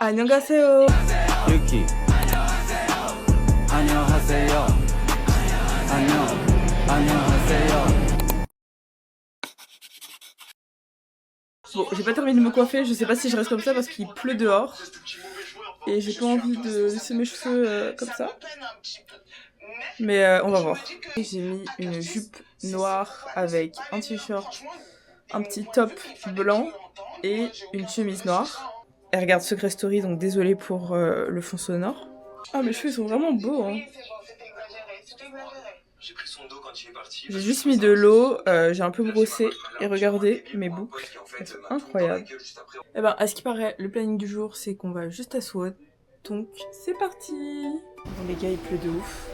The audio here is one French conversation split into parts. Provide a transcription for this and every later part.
안녕하세요. Yuki. 안녕하세요. 안녕하세요. Bon, j'ai pas terminé de me coiffer, je sais pas si je reste comme ça parce qu'il pleut dehors. Et j'ai pas envie de laisser mes cheveux comme ça. Mais on va voir. J'ai mis une jupe noire avec un t-shirt, un petit top blanc et une chemise noire. Elle regarde Secret Story, donc désolée pour le fond sonore. Ah, mes cheveux ils sont vraiment beaux, hein. J'ai juste mis de l'eau, j'ai un peu brossé et regardez mes boucles, elles sont incroyables. Et ben, à ce qui paraît, le planning du jour c'est qu'on va juste à SWAT, donc c'est parti. Bon, les gars, il pleut de ouf.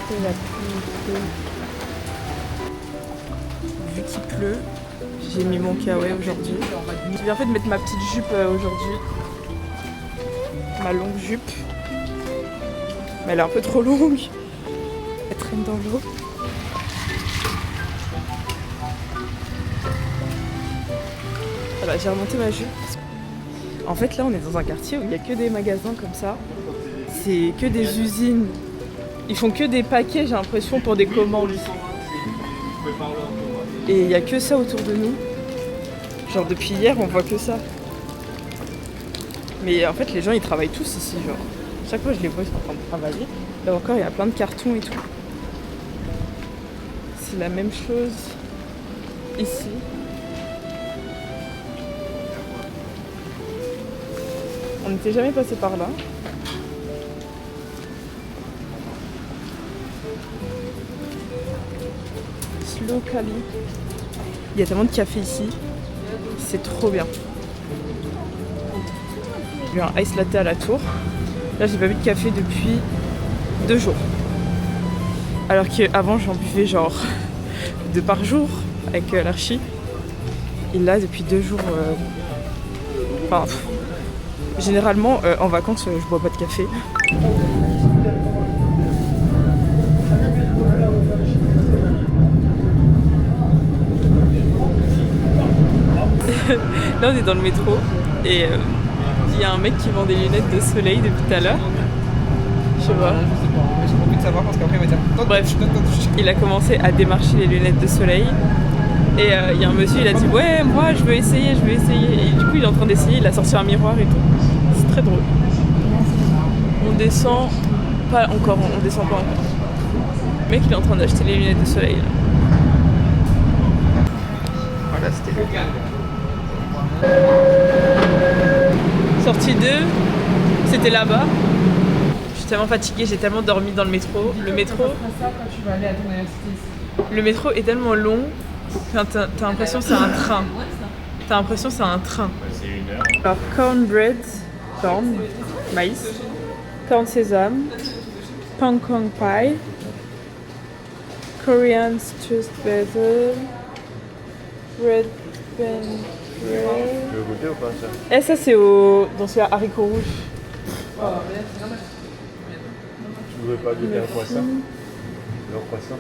Et la pluie. Vu qu'il pleut, j'ai mis mon kawaii aujourd'hui. J'ai bien fait de mettre ma petite jupe aujourd'hui. Ma longue jupe. Mais elle est un peu trop longue. Elle traîne dans l'eau. Voilà, j'ai remonté ma jupe. En fait, là, on est dans un quartier où il n'y a que des magasins comme ça. C'est que des usines. Ils font que des paquets, j'ai l'impression, pour des commandes. Et il n'y a que ça autour de nous. Genre depuis hier, on voit que ça. Mais en fait, les gens, ils travaillent tous ici, genre. Chaque fois, je les vois, ils sont en train de travailler. Là encore, il y a plein de cartons et tout. C'est la même chose ici. On n'était jamais passé par là. Slow Cali. Il y a tellement de café ici. C'est trop bien. J'ai eu un ice latte à la tour. Là, j'ai pas bu de café depuis 2 jours. Alors qu'avant, j'en buvais genre 2 par jour avec l'archi. Et là, depuis 2 jours... généralement, en vacances, je bois pas de café. Là, on est dans le métro et il y a un mec qui vend des lunettes de soleil depuis tout à l'heure. Je sais pas. J'ai pas envie de savoir parce qu'après il va dire. Bref, il a commencé à démarcher les lunettes de soleil. Et il y a un monsieur, il a dit ouais, moi je veux essayer. Et du coup, il est en train d'essayer, il a sorti un miroir et tout. C'est très drôle. On descend pas encore, on descend pas encore. Le mec, il est en train d'acheter les lunettes de soleil là. Voilà, c'était le gars. Sortie 2, c'était là-bas. Je suis tellement fatiguée, j'ai tellement dormi dans le métro. Le métro est tellement long. T'as l'impression que c'est un train. C'est 1 heure. Alors, cornbread, corn, maïs, corn sésame, pancong pie, Korean stressed basil, red pen bread. Tu veux goûter ou pas ça? Et ça, c'est dans ce haricot rouge. Tu voudrais pas goûter un croissant? Le croissant?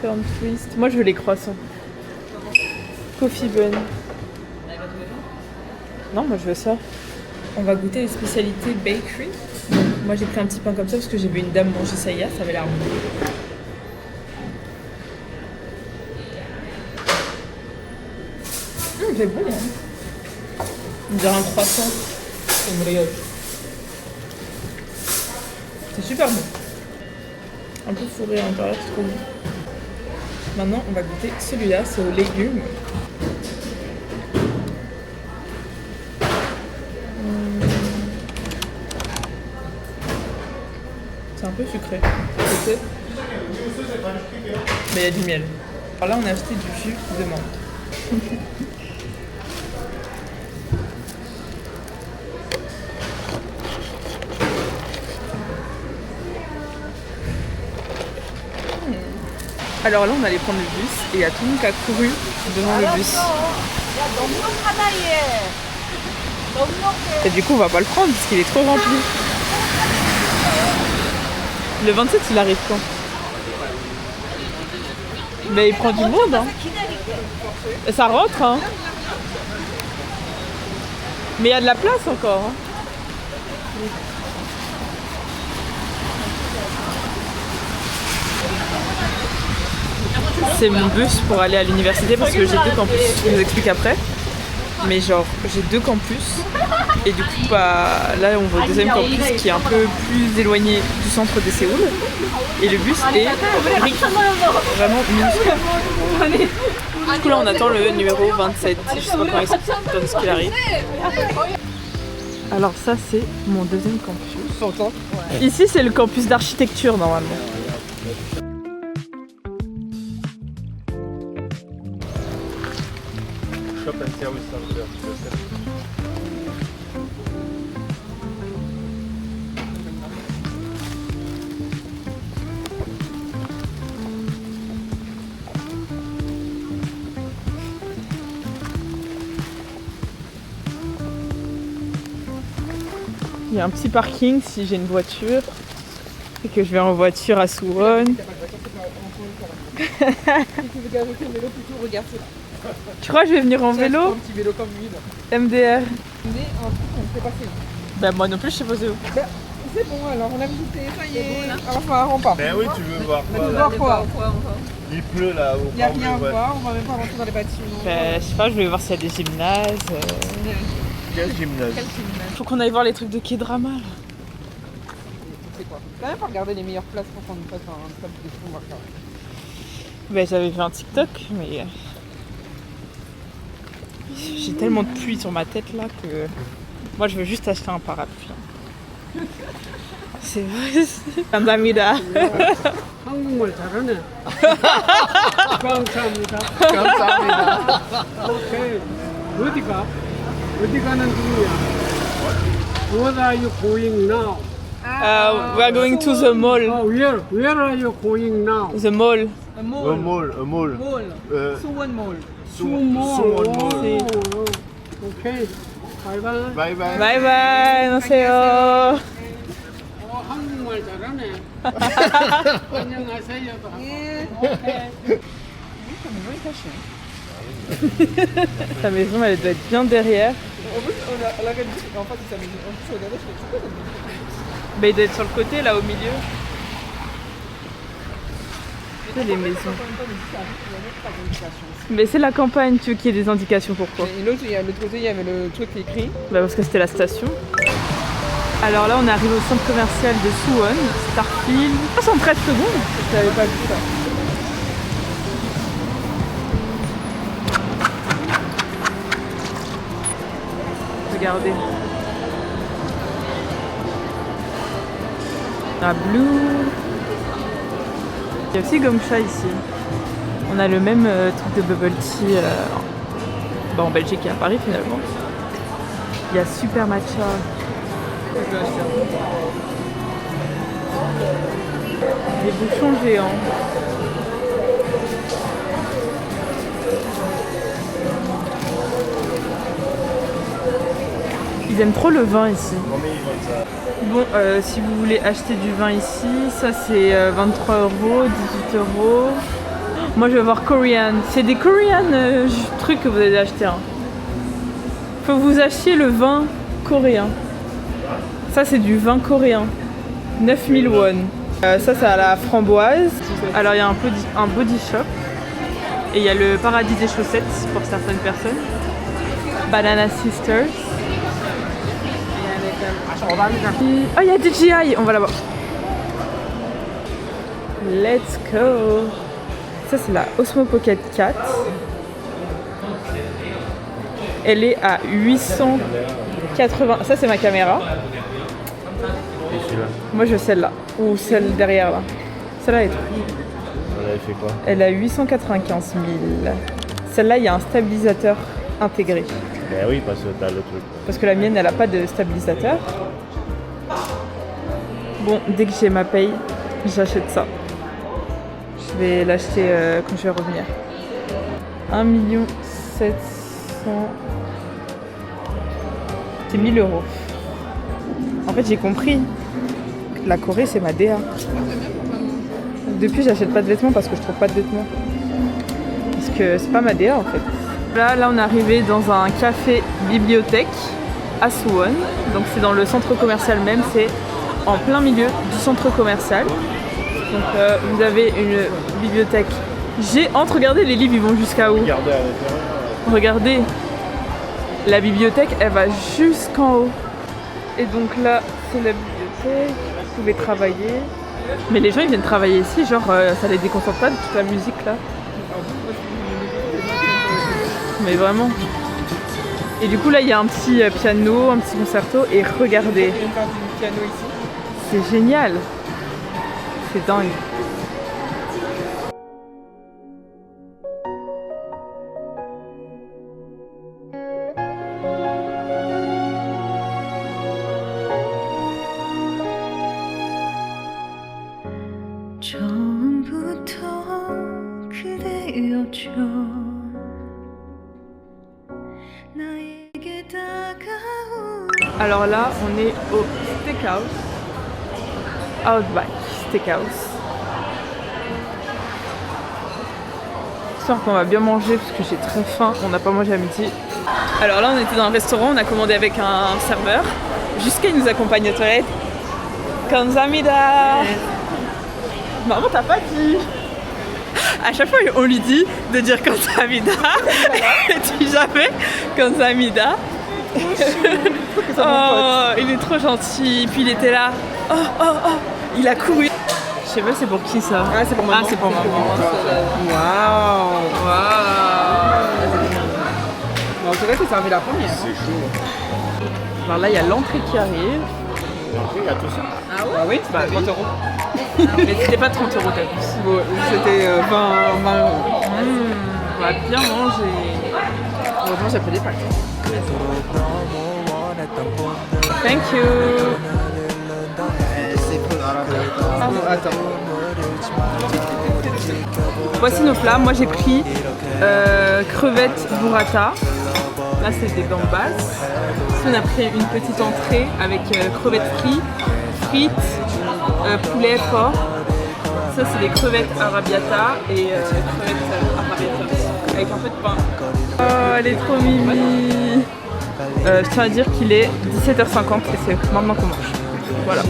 Corn twist. Moi, je veux les croissants. Coffee bun. Non, moi, je veux ça. On va goûter les spécialités bakery. Donc, moi, j'ai pris un petit pain comme ça parce que j'ai vu une dame manger ça hier. Ça avait l'air bon. C'est bon, hein. On dirait un croissant. C'est une brioche. C'est super bon. Un peu fourré à l'intérieur, c'est trop bon. Maintenant, on va goûter celui-là, c'est aux légumes. C'est un peu sucré. Mais il y a du miel. Alors là, on a acheté du jus de menthe. Alors là, on allait prendre le bus et il y a tout le monde qui a couru devant le bus. Et du coup, on va pas le prendre parce qu'il est trop rempli. Le 27, il arrive quand? Mais il prend du monde, hein. Et ça rentre, hein. Mais il y a de la place encore, hein. C'est mon bus pour aller à l'université parce que j'ai 2 campus, je vous explique après. Mais genre, j'ai 2 campus et du coup, bah, là on voit le 2e campus qui est un peu plus éloigné du centre de Séoul. Et le bus est vraiment minuscule. Du coup là on attend le numéro 27, je sais pas quand est-ce qu'il arrive. Alors ça c'est mon 2e campus. Ici c'est le campus d'architecture normalement. Shop and service center. Il y a un petit parking si j'ai une voiture et que je vais en voiture à Suwon. Tu crois que je vais venir en vélo? Un petit vélo comme lui. MDR. Mais un truc qu'on ne sait pas c'est où. Bah moi non plus je sais pas c'est où. Bah, c'est bon alors, on a visité, ça y est. Enfin, un rempart. Ben oui, tu veux voir On quoi va là? voir quoi. Il pleut là. Il n'y a rien à voir, on va même pas rentrer dans les bâtiments. Bah, je sais pas, je vais voir s'il y a des gymnases. Quel gymnase? Faut qu'on aille voir les trucs de K-drama là. C'est quoi? Quand même pas regarder les meilleures places pour qu'on nous fasse un top de fou, on va regarder. Bah j'avais fait un TikTok mais j'ai tellement de pluie sur ma tête là que moi je veux juste acheter un parapluie. C'est vrai. 감사합니다. 한국말 잘하네. 감사합니다. 감사합니다. 오케이. 어디가? 어디 가는 중이야? What are you going now? We are going to the mall. Oh, where are you going now? The mall. Un mall. Un mall. Suwon Mall. Sumo. Suwon Mall. Oh, okay. Bye bye. Bye bye. Bye bye. 안녕하세요. 한국말 잘하네. 안녕하세요. Yeah. Ta maison elle doit être bien derrière. En plus, on a regardé. En fait, sa maison. En plus, on regardait, je fais, c'est quoi cette maison? Bah il doit être sur le côté là au milieu. C'est les maisons. Mais c'est la campagne, tu veux qu'il y ait des indications pourquoi? Et l'autre, il y a l'autre côté, il y avait le truc écrit. Bah parce que c'était la station. Alors là on est arrivé au centre commercial de Suwon, Starfield. 73 secondes. Je n'avais pas vu ça. Regardez. La Blue. Il y a aussi Gongcha ici. On a le même truc de bubble tea en Belgique et à Paris finalement. Il y a Super Matcha. Je vais acheter un. Des bouchons géants. Ils aiment trop le vin ici. Bon, si vous voulez acheter du vin ici, ça c'est 23 €, 18 €. Moi je vais voir Korean. C'est des Korean trucs que vous allez acheter. Hein. Faut que vous achetiez le vin coréen. Ça c'est du vin coréen. 9000 won. Ça c'est à la framboise. Alors il y a un body shop. Et il y a le paradis des chaussettes pour certaines personnes. Banana Sisters. Oh, il y a DJI, on va là-bas. Let's go. Ça, c'est la Osmo Pocket 4. Elle est à 880. Ça, c'est ma caméra. Et celui-là? Moi, je veux celle-là. Ou celle derrière, là. Celle-là est trop. On avait fait quoi? Elle a 895 000. Celle-là, il y a un stabilisateur intégré. Ben oui, parce que t'as le truc. Parce que la mienne, elle n'a pas de stabilisateur. Bon, dès que j'ai ma paye, j'achète ça. Je vais l'acheter quand je vais revenir. 1 700... C'est 1000 €. En fait, j'ai compris que la Corée c'est ma DA. Depuis j'achète pas de vêtements parce que je trouve pas de vêtements. Parce que c'est pas ma DA en fait. Là on est arrivé dans un café bibliothèque à Suwon. Donc c'est dans le centre commercial même, c'est en plein milieu du centre commercial. Donc vous avez une bibliothèque géante. Regardez les livres, ils vont jusqu'à où? Regardez à l'intérieur. Regardez, la bibliothèque elle va jusqu'en haut. Et donc là c'est la bibliothèque, vous pouvez travailler. Mais les gens ils viennent travailler ici, genre ça les déconcentre pas de toute la musique là. Mais vraiment. Et du coup là il y a un petit piano, un petit concerto et regardez. C'est génial. C'est dingue. 처음부터 그대였죠. 나에게 다가온 Alors là, on est au Steakhouse. Outback Steakhouse. J'espère qu'on va bien manger parce que j'ai très faim. On n'a pas mangé à midi. Alors là, on était dans un restaurant. On a commandé avec un serveur. Jusqu'à il nous accompagne aux toilettes. Kamsahamnida. Maman, t'as pas dit. À chaque fois, on lui dit de dire Kamsahamnida. Et dit jamais Kamsahamnida. Oh, il est trop gentil. Puis il était là. Oh, oh, oh. Il a couru. Je sais pas, c'est pour qui ça? Ah, c'est pour maman. Ah, c'est pour maman. Waouh. Waouh. En tout cas, c'est servi la première. C'est chaud. Alors là, il y a l'entrée qui arrive. L'entrée, il y a tout ça. Ah oui, bah, 30 euros. Mais c'était pas 30 euros t'as plus. Bon, c'était 20 euros. On va bien manger. Heureusement, j'ai pris des pâtes. Thank you. Attends. Voici nos plats. Moi j'ai pris crevettes burrata. Là c'est des gambas. Ici on a pris une petite entrée avec crevettes frites, poulet, porc. Ça c'est des crevettes arrabbiata et crevettes arrabbiata avec un peu de pain. Oh elle est trop mimi. Je tiens à dire qu'il est 17h50 et c'est maintenant qu'on mange. Voilà.